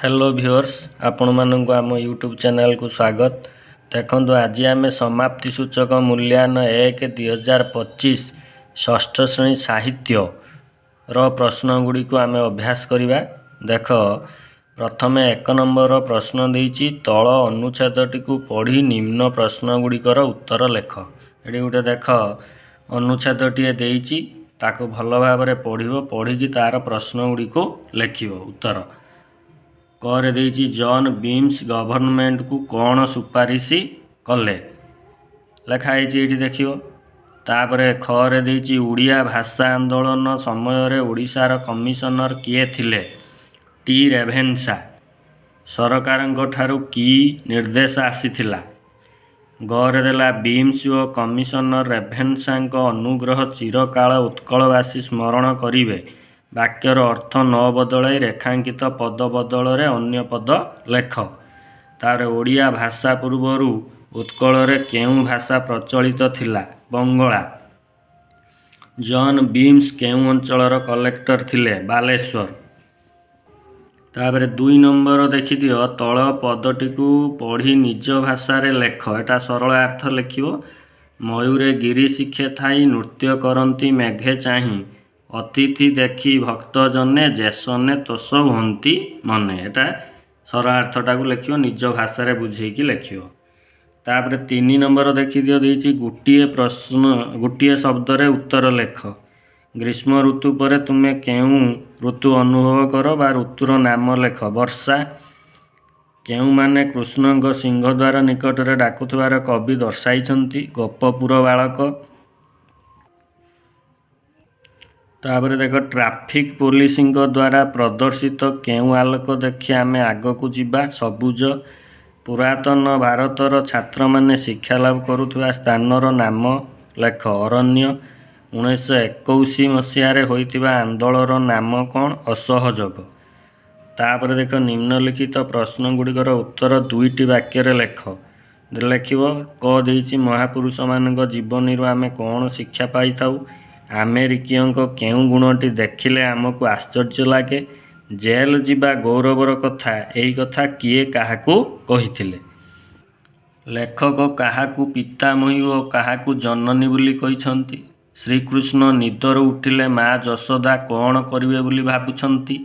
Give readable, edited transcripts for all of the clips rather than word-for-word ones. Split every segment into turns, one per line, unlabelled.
Hello viewers आपण मानक आम यूट्यूब चैनल को स्वागत। देखो आज आम समाप्ति सूचक मूल्यांकन 1/2025 षष्ठ श्रेणी साहित्य प्रश्न गुड़ी को आम अभ्यास करवा। देख प्रथम 1 नंबर प्रश्न देती तल अनुच्छेदटी को पढ़ी निम्न प्रश्न गुड़िकर उत्तर लेख। ये गोटे देख अनुच्छेदटी देती ताको भल भाव पढ़ी तार प्रश्न गुड़ी को लिख उत्तर करे देती जॉन बीम्स गवर्नमेंट को कौन सुपारिश कले लिखाई देखियो। तापरे खरे देती उड़िया भाषा आंदोलन समय ओडिशार कमिशनर किए थिले टी रेभेन्सा सरकार ठारू की निर्देश आसीथिला। गरे देला बीम्स और कमिशनर रेभेन्सा अनुग्रह चिरकाल उत्कलवासी स्मरण करिवे वाक्यर अर्थ न बदलाई रेखांकित पद बदल अन्य पद लेख। तार ओडिया भाषा पूर्वर उत्कल केउं भाषा प्रचलित थिला बंगला। जॉन बीम्स केउं अंचलर कलेक्टर थिले बालेश्वर। तापर 2 नंबर देखि दियो तल पदटी को पढ़ी निज भाषा रे लेख। एटा सरल अर्थ लिखियो। मयूरे गिरी शिखे थाई नृत्य करती मेघे चाही अतिथि देखी भक्त जने जेसने तोष हुंती मने। एटा सरल अर्थटा को लिखियो निज भाषा रे बुझेकी लिखियो। तापर 3 नंबर देखि दियो देछि गोटिए शब्द रे उत्तर लेख। ग्रीष्म ऋतु पर तुमे केउं ऋतु अनुभव कर बा ऋतुर नाम लेख। वर्षा। केउं माने कृष्ण सिंहद्वार निकट रे डाकुथबार कवि दर्शाइछंती गोपपुर बालक। तापर देख ट्राफिक पुलिसिंग द्वारा प्रदर्शित केउं आलोक देखि आमे आग को जिबा सबुज। पुरातन भारतर छात्र माने शिक्षा लाभ करुथबा स्थानर नाम लेख। अरण्य। 1921 मसीह होइतिबा आंदोलन नाम कौन असहयोग। तापर देख निम्नलिखित प्रश्न गुड़िकर उत्तर 2टी वाक्य लेख। लिखिबो क देछि महापुरुष मानक जीवनी आमे कौन शिक्षा पाई थाउ। अमेरिकीयों केउं गुणटी देखिले आमको आश्चर्य लगे। जेल जीवा गौरवर कथा एही कथा किए काहाकू कहिथिले। लेखक काहाकू पितामही और काहाकू जननी बोली कहिछंती। श्रीकृष्ण निदर उठिले माँ यशोदा कौन करिवे बोली भाबुछंती।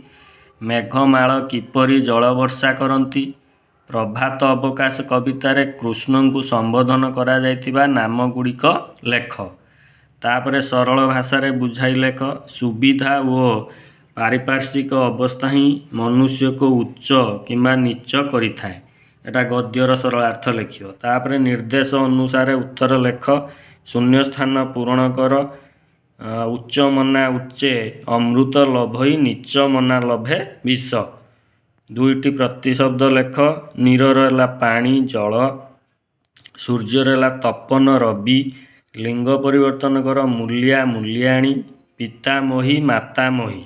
मेघमाल किपरि जलवर्षा करती। प्रभात अवकाश कवितारे कृष्ण को संबोधन करा जायतिबा नाम गुड़िक लेख। तापरे सरल भाषा रे बुझाई लेख। सुविधा और पारिपार्श्विक अवस्था ही मनुष्य को उच्च किंबा नीच करिथाए। एटा गद्यर सरल अर्थ लिखियो। तापरे निर्देश अनुसार उत्तर लेख। शून्य स्थान पूरण कर। उच्च मना उच्चे अमृत लभई नीच मना लभे विष। 2टी प्रतिशब्द लेख। नीरर पानी जल। सूर्यर तपन रवि। लिंग परिवर्तन कर मूल्या मूल्याणी पितामही मातामही।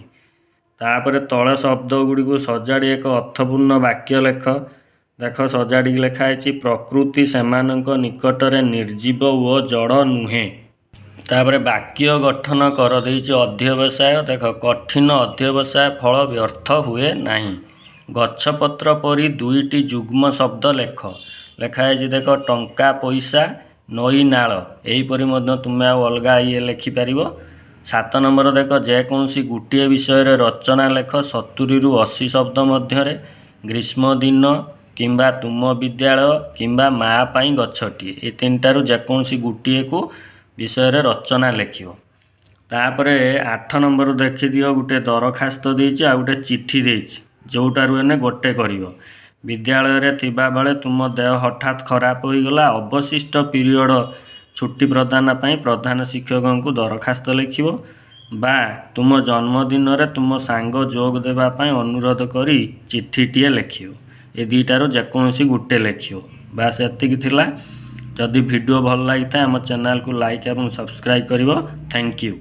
तापर तल शब्द गुड़ी को सजाड़ी एक अर्थपूर्ण वाक्य लेख। देख सजाड़ी लिखाई प्रकृति सेमानक निकटरे निर्जीव व जड़ नुहे। तापर वाक्य गठन कर देछि अध्यवसाय। देख कठिन अध्यवसाय फल व्यर्थ हुए नहीं। गछपत्र परी 2टी जुग्म शब्द लेख। लिखाई देख टंका पैसा नई नाल एहीपरि मध्य तुमे अलगा ये लिखिपार। 7 नंबर देख जेकोसी गोटे विषय रचना लेख 70 ରୁ 80 शब्द मध्य। ग्रीष्म दिन किंबा तुम विद्यालय किंबा माँ पाई गछटी ये 3टारू जेकोसी गोटे को विषय रचना लिखियो। तापरे 8 नंबर देखि दियो गोटे दरखास्त देछि आ गोटे चिट्ठी देछि जोटारू एने गोटे करियो। विद्यालय रे थिबा बेले तुम देह हठात खराब हो गला अवशिष्ट पीरियड छुट्टी प्रदान पाई प्रधान शिक्षक को दरखास्त लिखिबो बा तुम जन्मदिन रे तुम सांग जोग देबा पाई अनुरोध करी चिट्ठीटीए लिखियो। ए 2टारू जेकोसी गोटे लिखियो। बास एतिकी थिला। जदि वीडियो भल लगी था आम चैनल को लाइक और सब्सक्राइब करिवो। Thank you.